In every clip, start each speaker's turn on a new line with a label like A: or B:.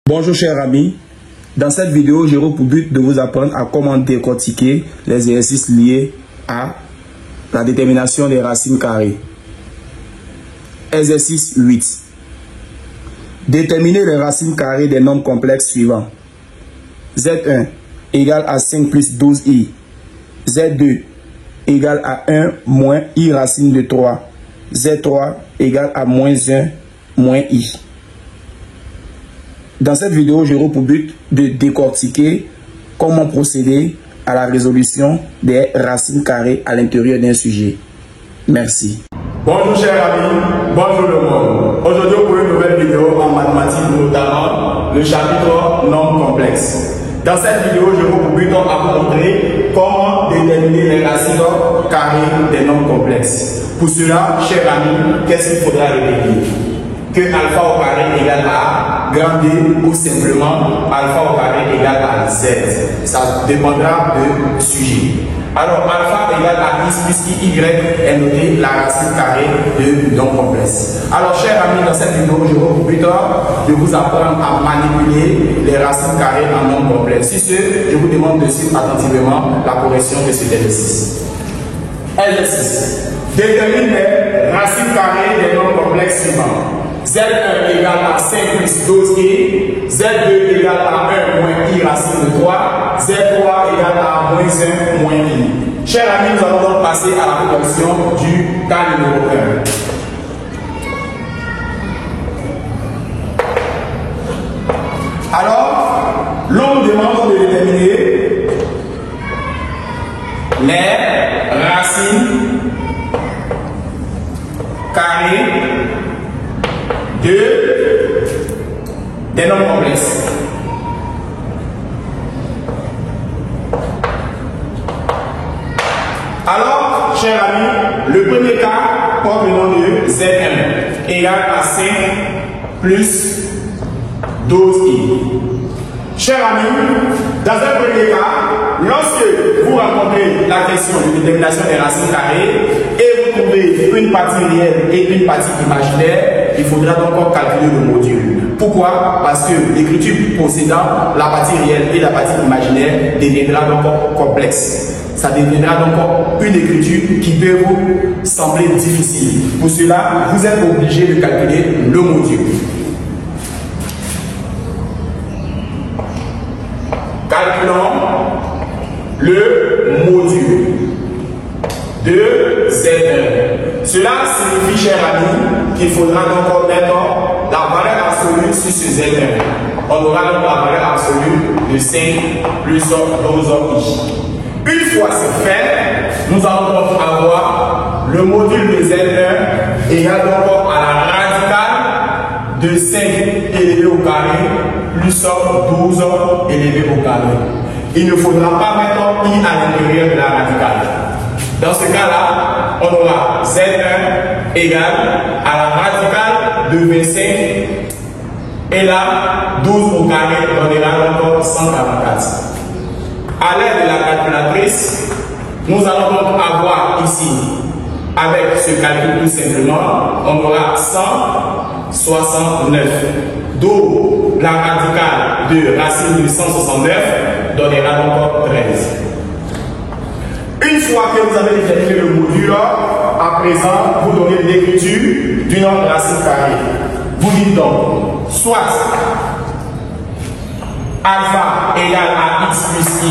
A: Bonjour chers amis, dans cette vidéo j'aurai pour but de vous apprendre à comment décortiquer les exercices liés à la détermination des racines carrées. Exercice 8. Déterminer les racines carrées des nombres complexes suivants. Z1 égale à 5 plus 12i. Z2 égale à 1 moins i racine de 3. Z3 égale à moins 1 moins i. Dans cette vidéo, j'aurai pour but de décortiquer comment procéder à la résolution des racines carrées à l'intérieur d'un sujet. Merci.
B: Bonjour chers amis, bonjour le monde. Aujourd'hui, pour une nouvelle vidéo en mathématiques, notamment le chapitre nombres complexes. Dans cette vidéo, je vais pour but à vous montrer comment déterminer les racines carrées des nombres complexes. Pour cela, chers amis, qu'est-ce qu'il faudra retenir? Que alpha au carré égale à grand D ou simplement alpha au carré égale à Z. Ça dépendra du sujet. Alors alpha égale à x plus y est noté la racine carrée de nombres complexes. Alors chers amis, dans cette vidéo, je vais plus tard de vous apprendre à manipuler les racines carrées en nombres complexes. Si ce, je vous demande de suivre attentivement la correction de cet exercice. Exercice. Détermine les racines carrées des nombres complexes suivants. Z1 égale à 5 plus 12i, Z2 égale à 1 moins i racine de 3, Z3 égale à moins 1 moins i. Chers amis, nous allons donc passer à la correction du cas numéro 1. Alors, l'on nous demande de déterminer les racines carrées des nombres complexes. Alors, chers amis, le premier cas porte le nom de Z1 égale à 5 plus 12i. Chers amis, dans un premier cas, lorsque vous rencontrez la question de détermination des racines carrées et vous trouvez une partie réelle et une partie imaginaire, il faudra donc calculer le module. Pourquoi? Parce que l'écriture possédant la partie réelle et la partie imaginaire deviendra donc complexe. Ça deviendra donc une écriture qui peut vous sembler difficile. Pour cela, vous êtes obligé de calculer le module. Calculons le module de Z1. Cela signifie, chers amis, qu'il faudra donc mettre la valeur absolue sur ce Z1. On aura donc la valeur absolue de 5 plus 12i. Une fois c'est fait, nous allons donc avoir le module de Z1 égal donc à la radicale de 5 élevé au carré plus 12 élevé au carré. Il ne faudra pas mettre i à l'intérieur de la radicale. Dans ce cas-là, on aura Z1 égale à la radicale de 25 et là, 12 au carré donnera donc 144. À l'aide de la calculatrice, nous allons donc avoir ici, avec ce calcul tout simplement, on aura 169. D'où la radicale de racine de 169 donnera donc 13. Une fois que vous avez déterminé le module, à présent, vous donnez l'écriture du nombre de racine carrée. Vous dites donc, soit alpha égale à x plus y,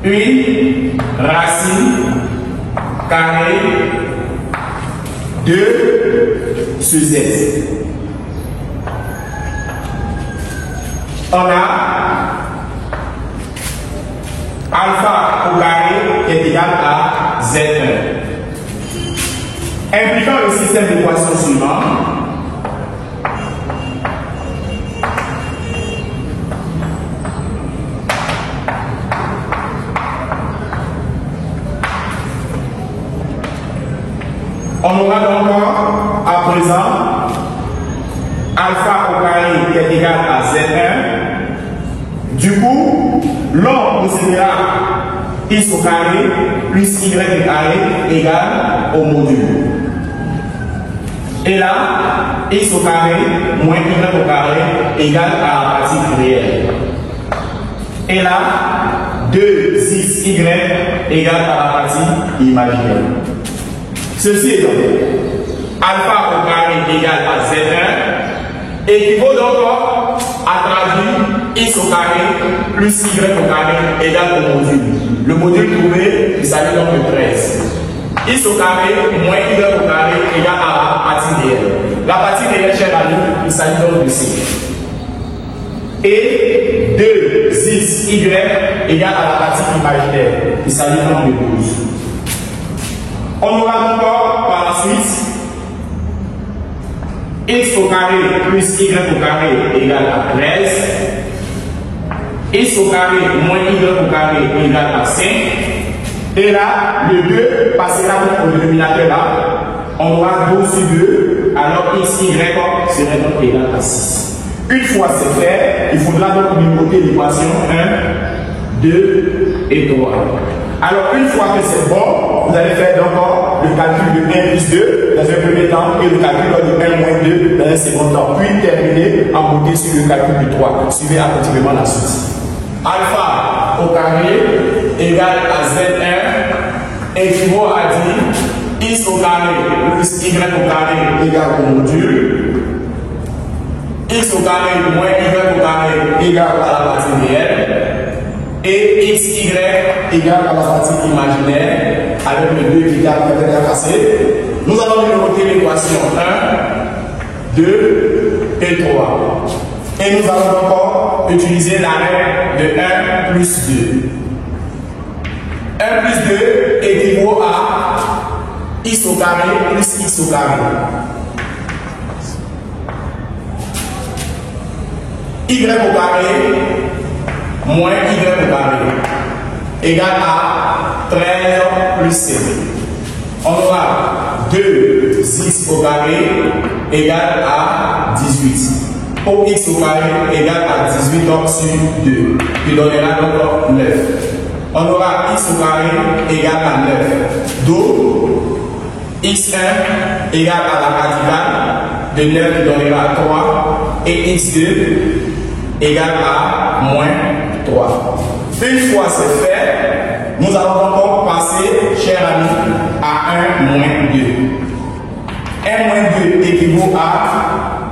B: une racine carrée de ce z. On a alpha au carré est égal à Z1. Impliquant le système d'équation suivant, on aura donc à présent alpha au carré qui est égal à Z1. Du coup, l'on possédera x au carré plus y au carré égale au module. Et là, x au carré moins y au carré égale à la partie réelle. Et là, 2xy égale à la partie imaginaire. Ceci étant, alpha au carré égale à z1 équivaut donc à traduire x au carré plus y au carré égale au module. Le module trouvé, il s'agit donc de 13. X au carré moins y au carré égale à la partie réelle. La partie réelle, chers amis, il s'agit donc de c. Et 2xy égale à la partie imaginaire. Il s'agit donc de 12. On aura encore par la suite x au carré plus y au carré égale à 13. X au carré moins y au carré égale à 5. Et là, le 2 passera au dénominateur là. On aura 12 sur 2. Alors x, y serait donc égal à 6. Une fois c'est fait, il faudra donc numéroter l'équation 1, 2 et 3. Alors, une fois que c'est bon, vous allez faire donc le calcul de 1 plus 2 dans un premier temps et le calcul de 1 moins 2 dans un second temps. Puis terminer en monter sur le calcul de 3. Suivez attentivement la suite. Alpha au carré égale à Z1 équivaut à dire x au carré plus y au carré égale au module. X au carré moins y au carré égale à la partie réelle. Et xy égale à la partie imaginaire avec le 2 qui est cassé. Nous allons numéroter l'équation 1, 2 et 3. Et nous allons encore utiliser la règle de 1 plus 2. 1 plus 2 équivaut à x au carré plus x au carré. Y au carré moins y au carré égale à 13 plus 7. On aura 2x au carré égale à 18. Pour x au carré égale à 18 sur 2, qui donnera donc 9. On aura x au carré égale à 9. Donc, x1 égale à la radicale de 9 qui donnera 3 et x2 égale à moins 3. Une fois c'est fait, nous allons encore passer, chers amis, à 1 moins 2. 1 moins 2 équivaut à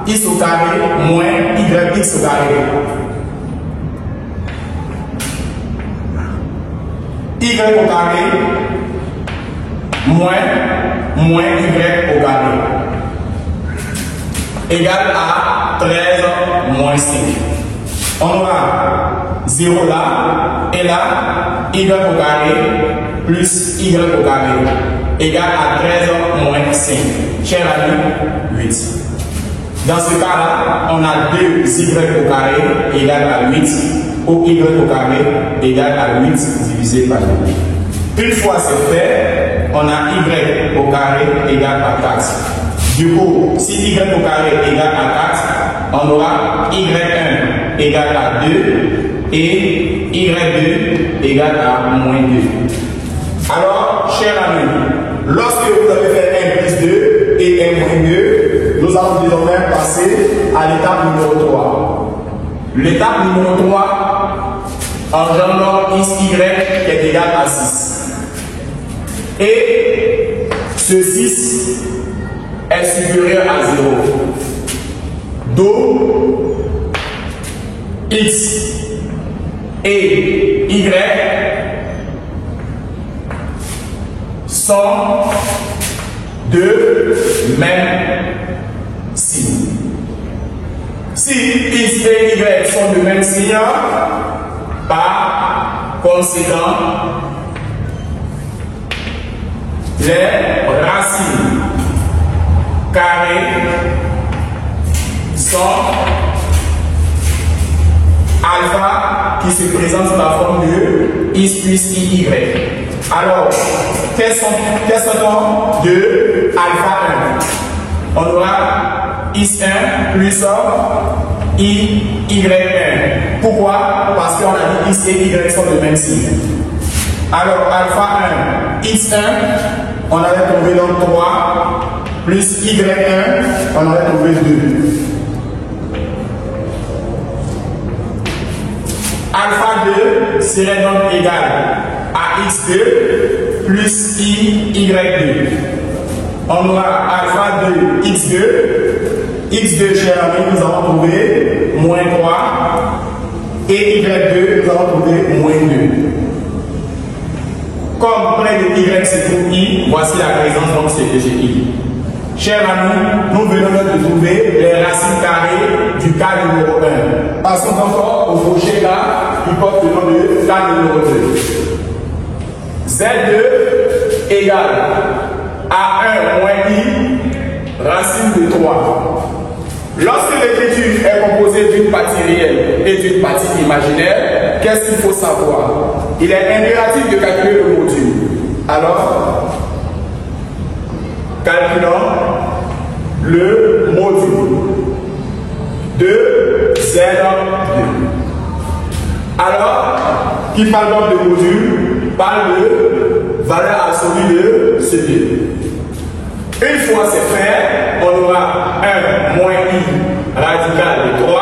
B: x au carré moins yx au carré. Y au carré moins y au carré égale à 13 moins 5. On aura 0 là et là, y au carré plus y au carré égale à 13 moins 5. Chers amis, 8. Dans ce cas-là, on a 2y au carré égale à 8 ou y au carré égale à 8 divisé par 2. Une fois c'est fait, on a y au carré égale à 4. Du coup, si y au carré égale à 4, on aura y1 égale à 2 et y2 égale à moins 2. Alors, chers amis, lorsque vous avez fait 1 plus 2 et 1 moins 2, nous allons désormais passer à l'étape numéro 3. L'étape numéro 3 engendre xy qui est égal à 6. Et ce 6 est supérieur à 0. Donc, x et y sont de même signe. Si x et y sont de même signe, par conséquent, les racines carrées sont alpha qui se présente sous la forme de x plus y. Alors, quels sont de alpha 1? On aura x1 plus y1. Pourquoi? Parce qu'on a dit x et y sont de même signe. Alors, alpha 1, x1, on avait trouvé donc 3 plus Y1, on aurait trouvé 2. Alpha 2 serait donc égal à x2 plus y2. On aura alpha 2 x2. x2, cher ami, nous avons trouvé moins 3. Et y2, nous avons trouvé moins 2. Comme près de y se trouve i, voici la présence donc c'est de i. Chers amis, nous venons de trouver les racines carrées du cas numéro 1. Passons encore au crochet là, qui porte le nom de cas numéro 2. Z2 égale à 1 moins i, racine de 3. Lorsque l'écriture est composée d'une partie réelle et d'une partie imaginaire, qu'est-ce qu'il faut savoir? Il est impératif de calculer le module. Alors, calculons le module de Z2. Alors, qui parle donc de module, parle de valeur absolue de C2. Une fois c'est fait, on aura 1 moins i radical de 3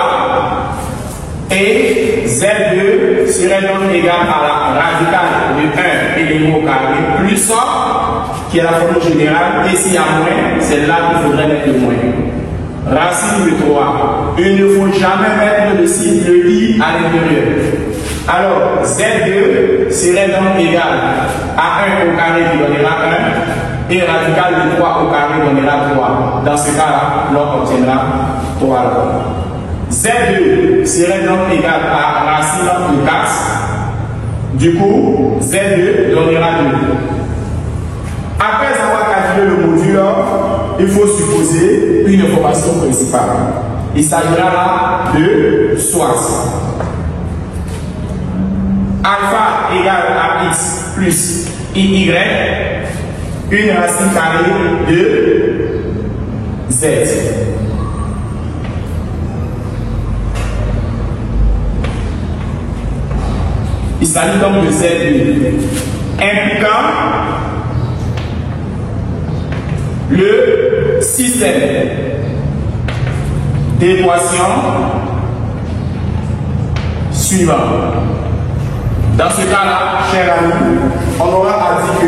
B: et Z2 serait donc égal à la radicale de 1 élément carré plus 100 qui est la formule générale, et s'il y a moins, c'est là qu'il faudrait mettre le moins. Racine de 3. Il ne faut jamais mettre le signe de i à l'intérieur. Alors Z2 serait donc égal à 1 au carré qui donnera 1 et radical de 3 au carré donnera 3. Dans ce cas-là, l'on obtiendra 3. Z2 serait donc égal à racine de 4. Du coup, Z2 donnera 2. Après avoir calculé le module, il faut supposer une information principale. Il s'agira là de soit alpha égale à x plus iy, une racine carrée de z. Il s'agit donc de z impliquant le système d'équation suivant. Dans ce cas-là, chers amis, on aura à dire que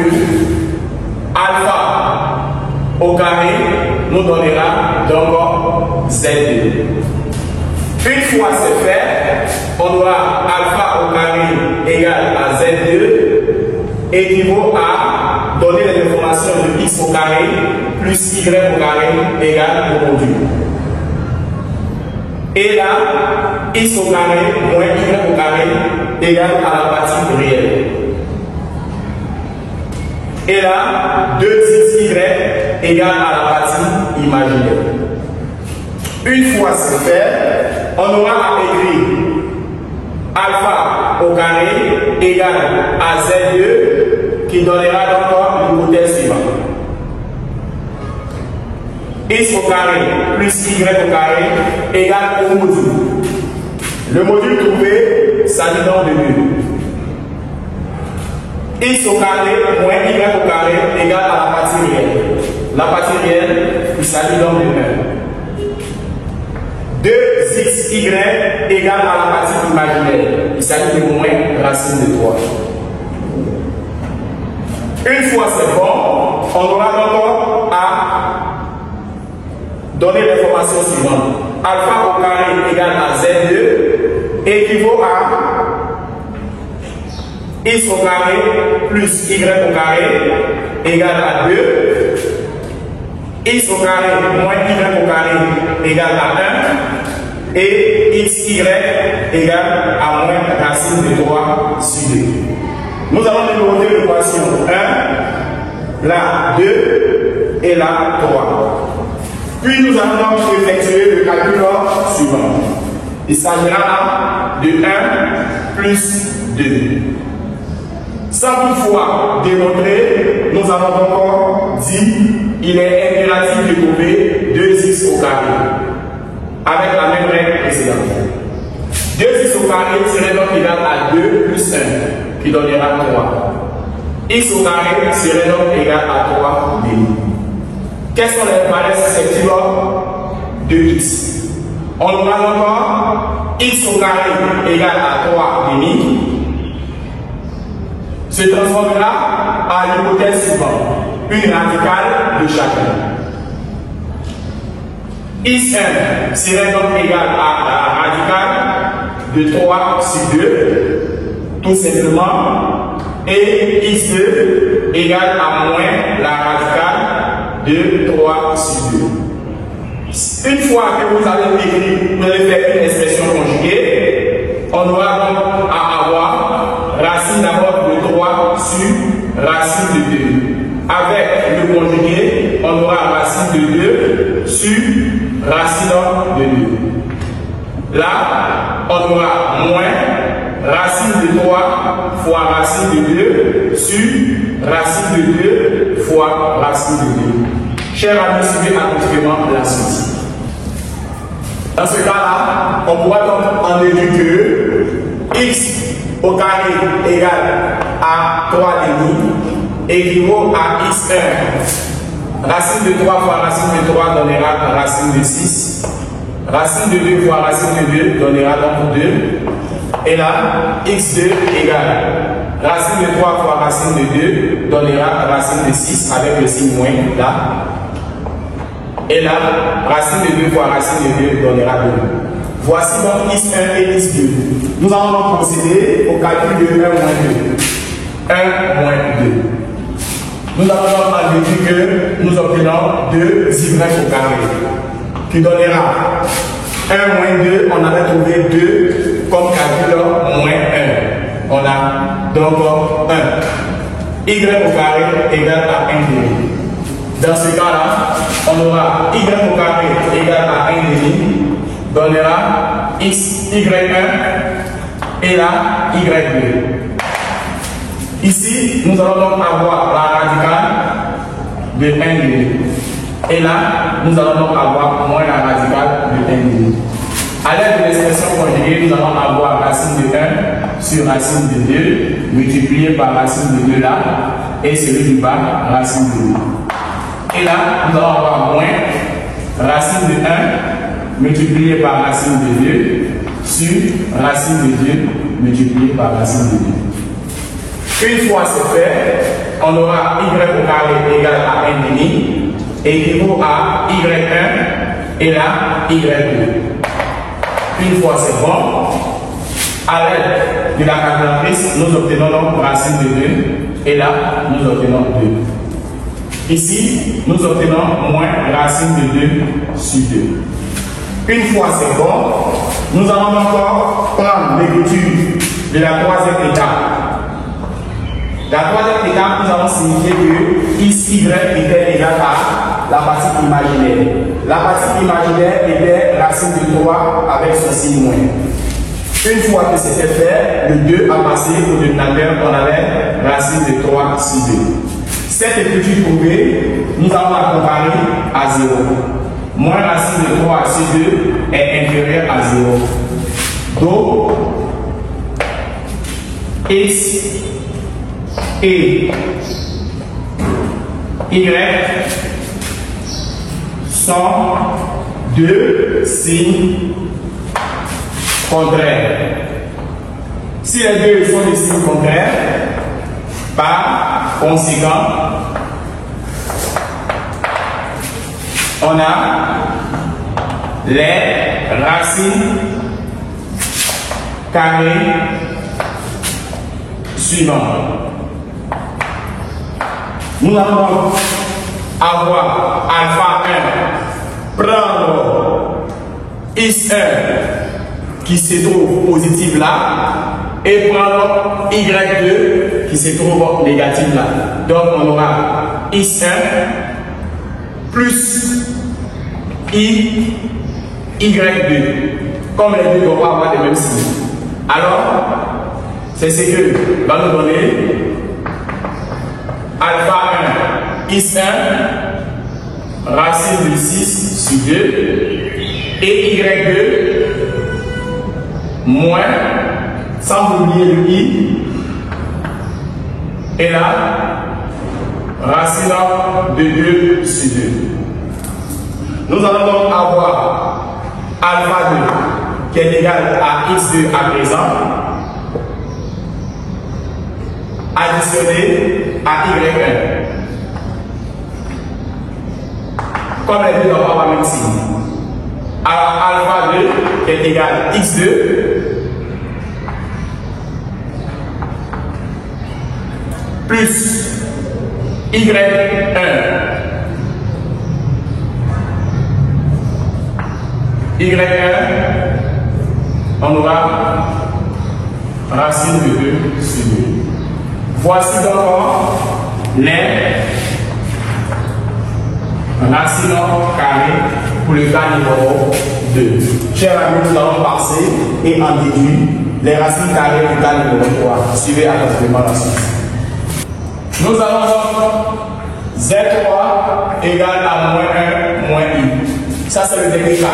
B: alpha au carré nous donnera donc z2. Une fois c'est fait, on aura alpha au carré égal à z2 équivaut à donner les informations de x au carré plus y au carré égale au module. Et là, x au carré moins y au carré égale à la partie réelle. Et là, 2xy égale à la partie imaginaire. Une fois c'est fait, on aura à écrire alpha au carré égale à z2 qui donnera donc l'hypothèse suivante. X au carré plus y au carré égale au module. Le module trouvé s'agit donc de 2. X au carré moins y au carré égale à la partie réelle. La partie réelle, il s'agit donc de 1. 2xy égale à la partie imaginaire. Il s'agit de moins racine de 3. Une fois c'est bon, on aura encore à donner l'information suivante. Alpha au carré égale à z2 équivaut à x au carré plus y au carré égale à 2. X au carré moins y au carré égale à 1. Et xy égale à moins racine de 3 sur 2. Nous allons numéroter l'équation 1, là 2 et là 3. Puis nous allons donc effectuer le calcul suivant. Il s'agira de 1 plus 2. Sans toutefois démontrer, nous avons encore dit qu'il est impératif de trouver 2x au carré avec la même règle précédente. 2x au carré serait donc égal à 2 plus 1 qui donnera 3. X au carré serait donc égal à 3 d. Quelles sont les valeurs susceptibles de x? On aura encore x au carré égale à 3 demi se transformera à l'hypothèse suivante, une radicale de chacun. X1 serait donc égal à la radicale de 3 sur 2, tout simplement, et x2 égale à moins la radicale de 3 sur 2. Une fois que vous avez écrit, vous avez fait une expression conjuguée, on aura donc à avoir racine d'abord de 3 sur racine de 2. Avec le conjugué, on aura racine de 2 sur racine de 2. Là, on aura moins racine de 3 fois racine de 2 sur racine de 2 fois racine de 2. Chers amis, suivez attentivement la suite. Dans ce cas-là, on pourra donc en déduire que x au carré égale à 3 demi équivaut à x1. Racine de 3 fois racine de 3 donnera racine de 6. Racine de 2 fois racine de 2 donnera donc 2. Et là, x2 égale racine de 3 fois racine de 2 donnera racine de 6 avec le signe moins là. Et là, racine de 2 fois racine de 2 donnera 2. Voici donc x1 et x2. Nous allons donc procéder au calcul de 1 moins 2. 1 moins 2. Nous allons donc en déduire que nous obtenons 2y au carré, qui donnera 1 moins 2. On avait trouvé 2 comme calcul moins 1. On a donc 1. Y au carré égale à 1 demi. Dans ce cas-là, on aura y au carré égale à 1 demi, donnera y1 et là y2. Ici, nous allons donc avoir la radicale de 1 demi. Et là, nous allons donc avoir moins la radicale de 1 demi. À l'aide de l'expression conjuguée, nous allons avoir racine de 1 sur racine de 2 multiplié par racine de 2 là, et celui du bas, racine de 2. Et là, nous allons avoir moins racine de 1 multiplié par racine de 2 sur racine de 2 multiplié par racine de 2. Une fois c'est fait, on aura y au carré égale à 1 demi équivaut à y1 et là y2. Une fois c'est bon, à l'aide de la calculatrice, nous obtenons donc racine de 2 et là nous obtenons 2. Ici, nous obtenons moins racine de 2 sur 2. Une fois c'est bon, nous allons encore prendre l'écriture de la troisième étape. La troisième étape, nous allons signifier que ici, y était égal à la partie imaginaire. La partie imaginaire était racine de 3 avec son signe moins. Une fois que c'était fait, le 2 a passé au dénominateur qu'on avait racine de 3 sur 2. Cette écriture trouvée, nous allons la comparer à 0. Moins racine de 3 sur 2 est inférieur à 0. Donc, x et y sont deux signes contraires. Si les deux sont des signes contraires, par conséquent, on a les racines carrées suivantes. Nous allons avoir alpha 1, prendre x1 qui se trouve positif là, et prendre y2 qui se trouve négatif là. Donc on aura x1 plus y2. Comme les deux doivent avoir les mêmes signes. Alors, c'est ce que va nous donner alpha 1, x1, racine de 6 sur 2, et y2, moins, sans oublier le i, et là, racine de 2 sur 2. Nous allons donc avoir alpha 2 qui est égal à x2 à présent, additionné à y1. Comme les deux n'ont pas la même signe. Alors alpha 2 qui est égal à x2 plus y1. Y1, on aura racine de 2 sur 2. Voici donc les racines carrées pour le cas numéro 2. Chers amis, nous allons passer et en déduire les racines carrées du cas numéro 3. Suivez attentivement la suite. Nous allons donc Z3 égale à moins 1 moins I. Ça, c'est le dernier cas.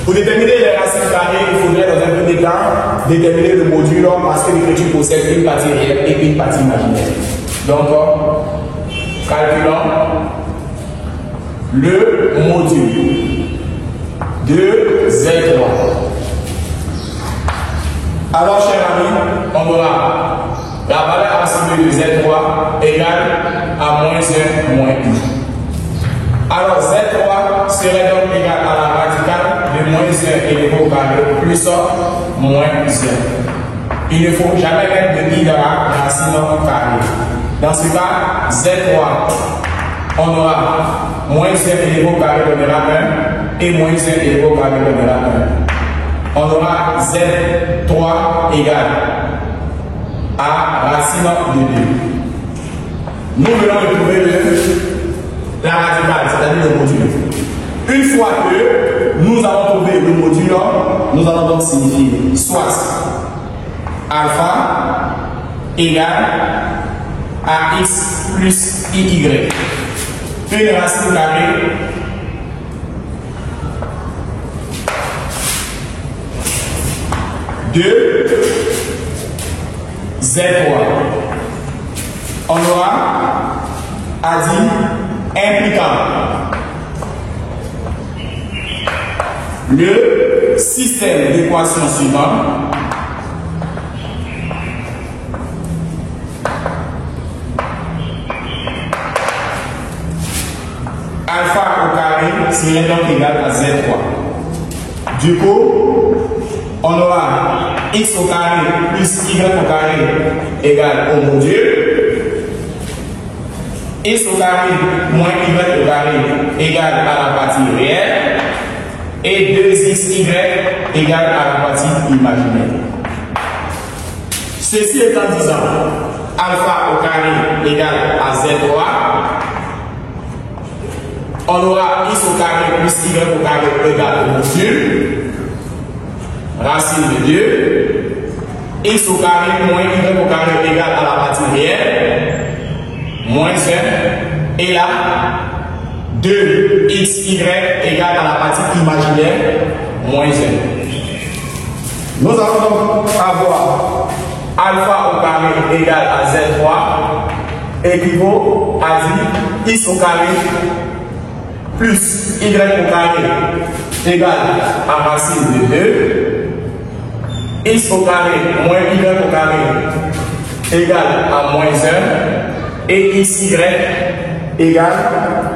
B: Pour déterminer les racines carrées, il faudrait dans un premier cas déterminer le module parce que l'écriture possède une partie réelle et une partie imaginaire. Donc, calculons le module de Z3. Alors, chers amis, on aura la valeur absolue de Z3 égale à moins 1 moins I. Alors, Z3 serait donc égal à la radicale de moins 1 élevé au carré plus moins 1. Il ne faut jamais mettre de I dans la racine carrée. Dans ce cas, Z3, on aura moins 1 élevé au carré donnera 1 et moins 1 élevé au carré donnera 1. On aura Z3 égale à racine de 2. Nous venons de trouver la radicale, c'est-à-dire le module. Une fois que nous avons trouvé le module, nous allons donc signifier soit alpha égale à x plus iy. Une racine carrée de Z3. On aura à dire impliquant le système d'équation suivant. Alpha au carré serait donc égal à Z3. Du coup, on aura x au carré plus y au carré égale au module. X au carré moins y au carré égale à la partie réelle. Et 2xy égale à la partie imaginaire. Ceci étant disant, alpha au carré égale à Z3. On aura x au carré plus y au carré égale au module. Racine de 2. X au carré moins y au carré égale à la partie réelle. Moins 1. Et là, 2xy égale à la partie imaginaire. Moins 1. Nous allons donc avoir alpha au carré égale à Z3 équivaut à dire x au carré plus y au carré égale à racine de 2, x au carré moins y au carré égale à moins 1 et xy égale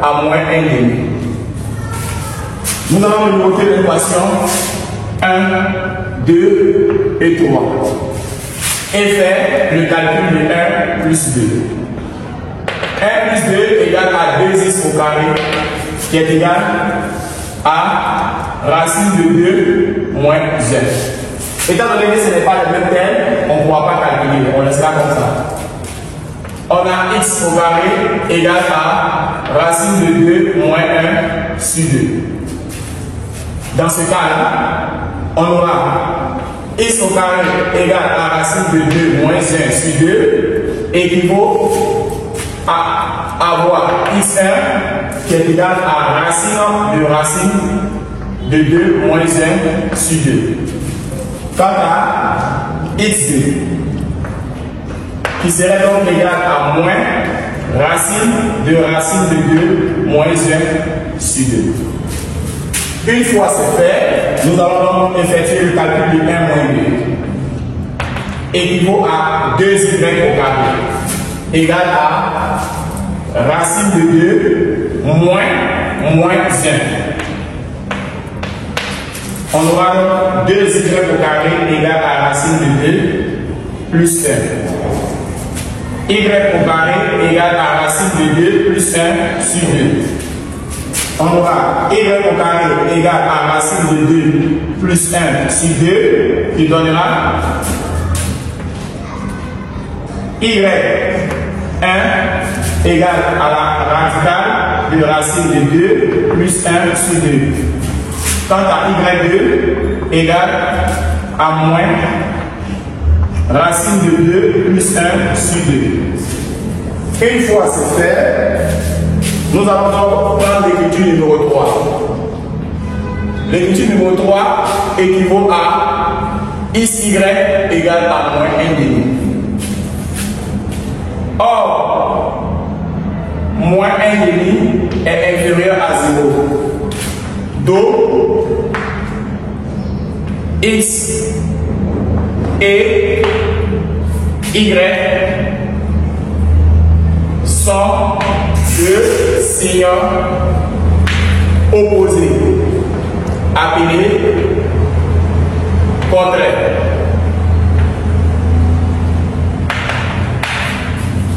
B: à moins 1,5. Nous allons numéroter l'équation 1, 2 et 3 et faire le calcul de 1 plus 2. 1 plus 2 égale à 2x au carré qui est égal à racine de 2 moins 1. Étant donné que ce n'est pas le même terme, on ne pourra pas calculer, on laissera comme ça. On a x au carré égale à racine de 2 moins 1 sur 2. Dans ce cas-là, on aura x au carré égale à racine de 2 moins 1 sur 2 équivaut à avoir x1 qui est égal à racine de 2 moins 1 sur 2. Quant à x2 qui serait donc égal à moins racine de 2 moins 1 sur 2. Une fois c'est fait, nous allons donc effectuer le calcul de 1 moins 2. Équivaut à 2y au carré. Égal à racine de 2 moins 1. On aura donc 2y au carré égale à racine de 2 plus 1. Y au carré égale à racine de 2 plus 1 sur 2. On aura y au carré égale à racine de 2 plus 1 sur 2 qui donnera y1 égale à la radicale de racine de 2 plus 1 sur 2. Quant à y2 égale à moins racine de 2 plus 1 sur 2. Une fois c'est fait, nous allons donc prendre l'écriture numéro 3. L'écriture numéro 3 équivaut à xy égale à moins 1 demi. Or, moins 1 demi est inférieur à 0. Donc, x et y sont deux signes opposés, appelés contraires.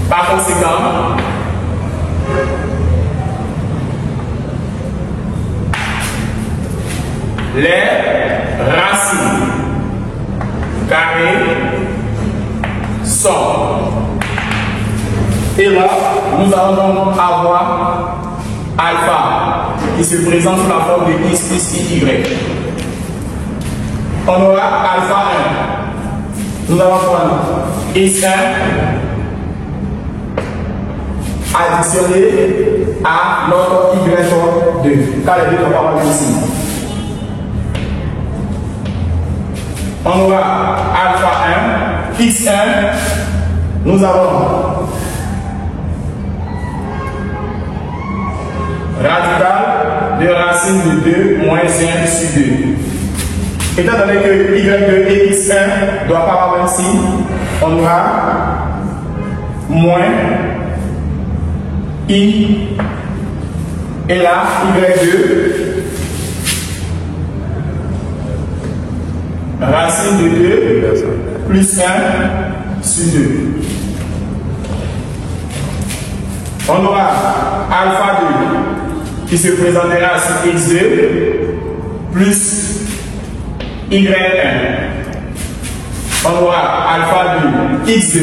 B: Par conséquent, les racines carrées sont. Et là, nous allons donc avoir alpha qui se présente sous la forme de x plus y. On aura alpha 1. Nous allons prendre x1 additionné à notre y2, car les deux sont pas ici. On aura alpha 1, x1, nous avons radical de racine de 2 moins 1 sur 2. Étant donné que y2 et x1 ne doivent pas avoir ici, on aura moins I et là y2 racine de 2 plus 1 sur 2. On aura alpha 2 qui se présentera sur x2 plus y1. On aura alpha 2 x2.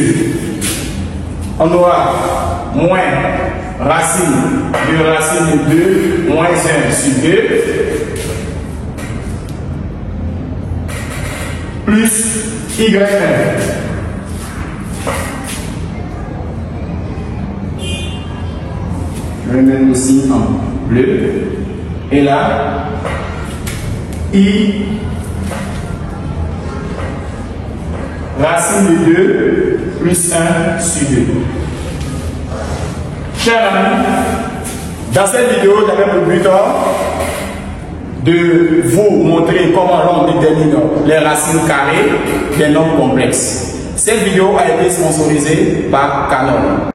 B: On aura moins racine de racine de 2 moins 1 sur 2 plus y1. Je vais mettre aussi en bleu. Et là, i racine de 2 plus 1 sur 2. Chers amis, dans cette vidéo, j'avais pour but de vous montrer comment l'on détermine les racines carrées des nombres complexes. Cette vidéo a été sponsorisée par Canon.